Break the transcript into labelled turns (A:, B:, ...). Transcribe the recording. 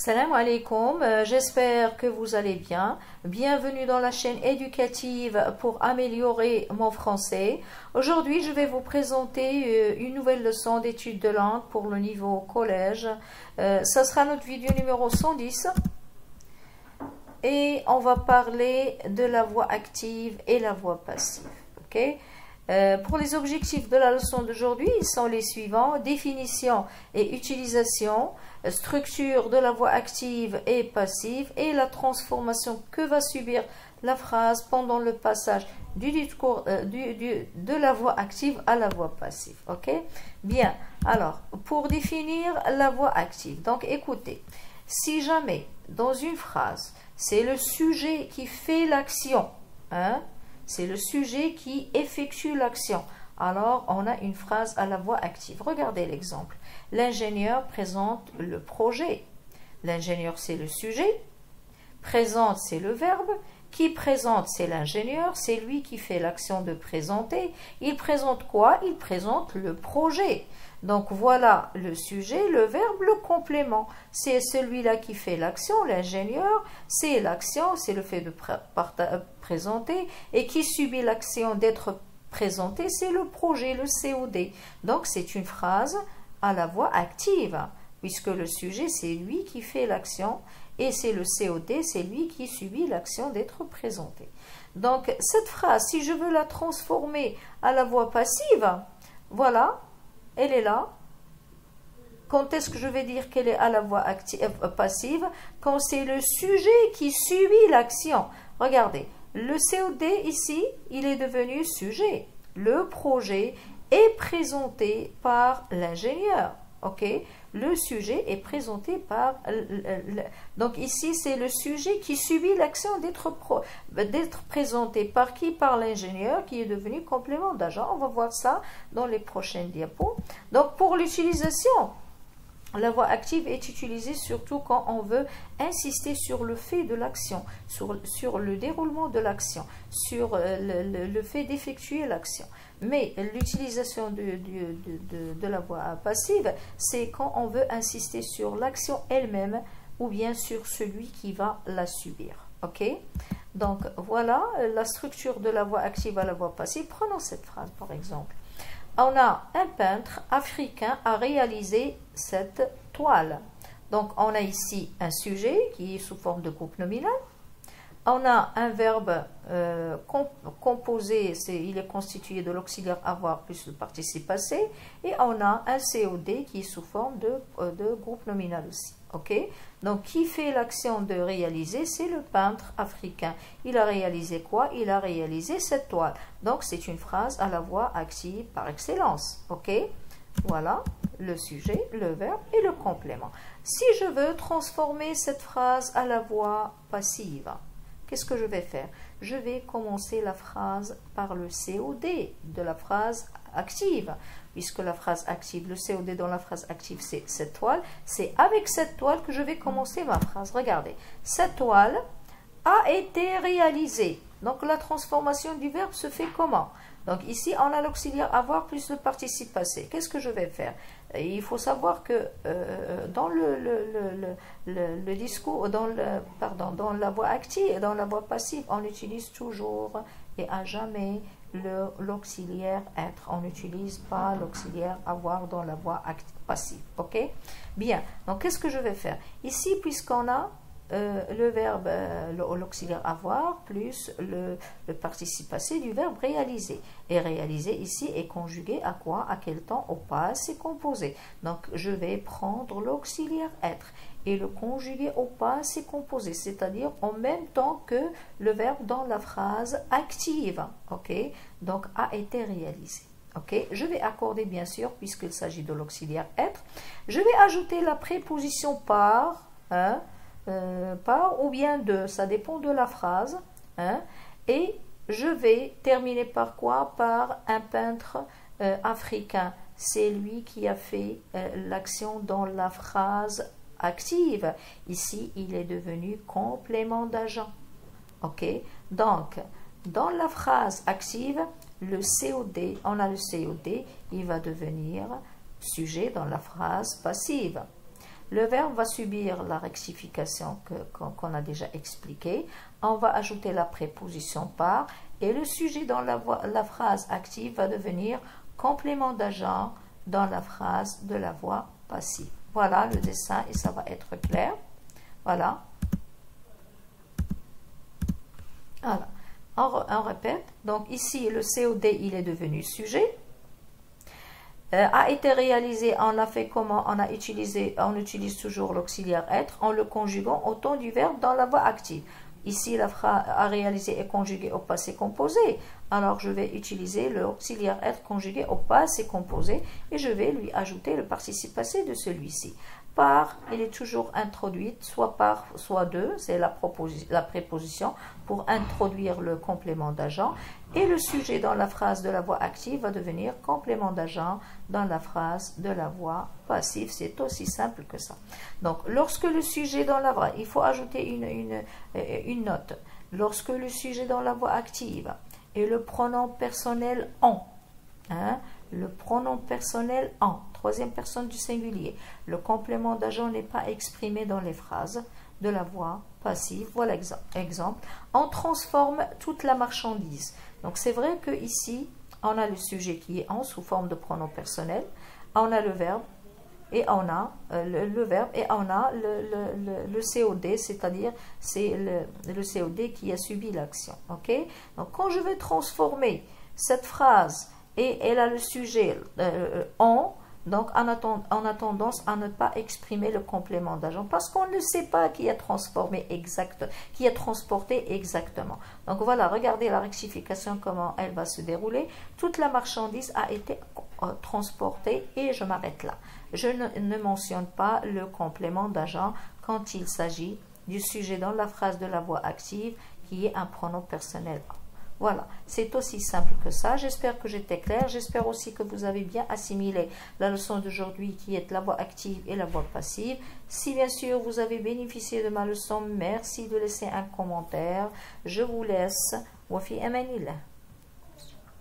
A: Salam alaikum, j'espère que vous allez bien. Bienvenue dans la chaîne éducative pour améliorer mon français. Aujourd'hui, je vais vous présenter une nouvelle leçon d'études de langue pour le niveau collège. Ça sera notre vidéo numéro 110. Et on va parler de la voix active et la voix passive. Ok? Pour les objectifs de la leçon d'aujourd'hui, ils sont les suivants: définition et utilisation, structure de la voix active et passive et la transformation que va subir la phrase pendant le passage du discours de la voix active à la voix passive. Ok? Bien, alors pour définir la voix active, donc écoutez, si jamais dans une phrase c'est le sujet qui fait l'action, c'est le sujet qui effectue l'action, alors on a une phrase à la voix active. Regardez l'exemple. L'ingénieur présente le projet. L'ingénieur, c'est le sujet. Présente, c'est le verbe. Qui présente, c'est l'ingénieur. C'est lui qui fait l'action de présenter. Il présente quoi? Il présente le projet. Donc voilà le sujet, le verbe, le complément. C'est celui-là qui fait l'action, l'ingénieur, c'est l'action, c'est le fait de présenter. Et qui subit l'action d'être présenté, c'est le projet, le COD. Donc c'est une phrase à la voix active, puisque le sujet, c'est lui qui fait l'action, et c'est le COD, c'est lui qui subit l'action d'être présenté. Donc cette phrase, si je veux la transformer à la voix passive, voilà, elle est là. Quand est-ce que je vais dire qu'elle est à la voix passive? Quand c'est le sujet qui subit l'action. Regardez, le COD ici, il est devenu sujet. Le projet est présenté par l'ingénieur. Ok? Le sujet est présenté par... Donc ici, c'est le sujet qui subit l'action d'être présenté par qui? Par l'ingénieur, qui est devenu complément d'agent. On va voir ça dans les prochaines diapos. Donc pour l'utilisation, la voix active est utilisée surtout quand on veut insister sur le fait de l'action, sur le déroulement de l'action, sur le fait d'effectuer l'action. Mais l'utilisation de la voix passive, c'est quand on veut insister sur l'action elle-même ou bien sur celui qui va la subir. Ok? Donc voilà la structure de la voix active à la voix passive. Prenons cette phrase par exemple. On a un peintre africain à réaliser cette toile. Donc, on a ici un sujet qui est sous forme de groupe nominal. On a un verbe composé, il est constitué de l'auxiliaire avoir plus le participe passé. Et on a un COD qui est sous forme de groupe nominal aussi. Ok? Donc, qui fait l'action de réaliser? C'est le peintre africain. Il a réalisé quoi? Il a réalisé cette toile. Donc, c'est une phrase à la voix active par excellence. Ok? Voilà le sujet, le verbe et le complément. Si je veux transformer cette phrase à la voix passive, qu'est-ce que je vais faire? Je vais commencer la phrase par le COD de la phrase active. Puisque la phrase active, le COD dans la phrase active, c'est cette toile. C'est avec cette toile que je vais commencer ma phrase. Regardez, cette toile a été réalisée. Donc la transformation du verbe se fait comment? Donc ici, on a l'auxiliaire avoir plus le participe passé. Qu'est-ce que je vais faire? Il faut savoir que dans le discours, dans la voix active et dans la voix passive, on utilise toujours et à jamais l'auxiliaire être. On n'utilise pas l'auxiliaire avoir dans la voix passive. Ok? Bien. Donc qu'est-ce que je vais faire? Ici, puisqu'on a le verbe, l'auxiliaire avoir plus le participe passé du verbe réaliser. Et réaliser ici est conjugué à quoi? À quel temps? Au passé composé. Donc je vais prendre l'auxiliaire être et le conjuguer au passé composé, c'est-à-dire en même temps que le verbe dans la phrase active. Ok? Donc a été réalisé. Ok? Je vais accorder bien sûr, puisqu'il s'agit de l'auxiliaire être. Je vais ajouter la préposition par, par ou bien de, ça dépend de la phrase, et je vais terminer par quoi? Par un peintre africain. C'est lui qui a fait l'action dans la phrase active. Ici, il est devenu complément d'agent. Ok? Donc, dans la phrase active, le COD, on a le COD, il va devenir sujet dans la phrase passive. Le verbe va subir la rectification qu'on a déjà expliquée. On va ajouter la préposition par et le sujet dans la phrase active va devenir complément d'agent dans la phrase de la voix passive. Voilà le dessin et ça va être clair. Voilà. Voilà. On répète. Donc ici, le COD, il est devenu sujet. A été réalisé, on a fait comment? On utilise toujours l'auxiliaire être en le conjuguant au temps du verbe dans la voix active. Ici, la phrase a réalisé est conjuguée au passé composé. Alors, je vais utiliser l'auxiliaire être conjugué au passé composé et je vais lui ajouter le participe passé de celui-ci. Par, il est toujours introduite, soit par, soit de, c'est la préposition pour introduire le complément d'agent. Et le sujet dans la phrase de la voix active va devenir complément d'agent dans la phrase de la voix passive. C'est aussi simple que ça. Donc, lorsque le sujet dans la voix, il faut ajouter une note. Lorsque le sujet dans la voix active et le pronom personnel en, le pronom personnel en, troisième personne du singulier, le complément d'agent n'est pas exprimé dans les phrases de la voix passive. Voilà exemple. On transforme toute la marchandise. Donc c'est vrai que ici on a le sujet qui est en sous forme de pronom personnel, on a le verbe et on a le verbe et on a le COD, c'est-à-dire c'est le COD qui a subi l'action. Ok? Donc quand je vais transformer cette phrase et elle a le sujet en, donc on a tendance à ne pas exprimer le complément d'agent parce qu'on ne sait pas qui a transporté exactement. Donc voilà, regardez la rectification, comment elle va se dérouler. Toute la marchandise a été transportée et je m'arrête là. Je ne mentionne pas le complément d'agent quand il s'agit du sujet dans la phrase de la voix active qui est un pronom personnel. Voilà, c'est aussi simple que ça. J'espère que j'étais claire. J'espère aussi que vous avez bien assimilé la leçon d'aujourd'hui qui est la voix active et la voix passive. Si bien sûr vous avez bénéficié de ma leçon, merci de laisser un commentaire. Je vous laisse. Wa fi amanillah.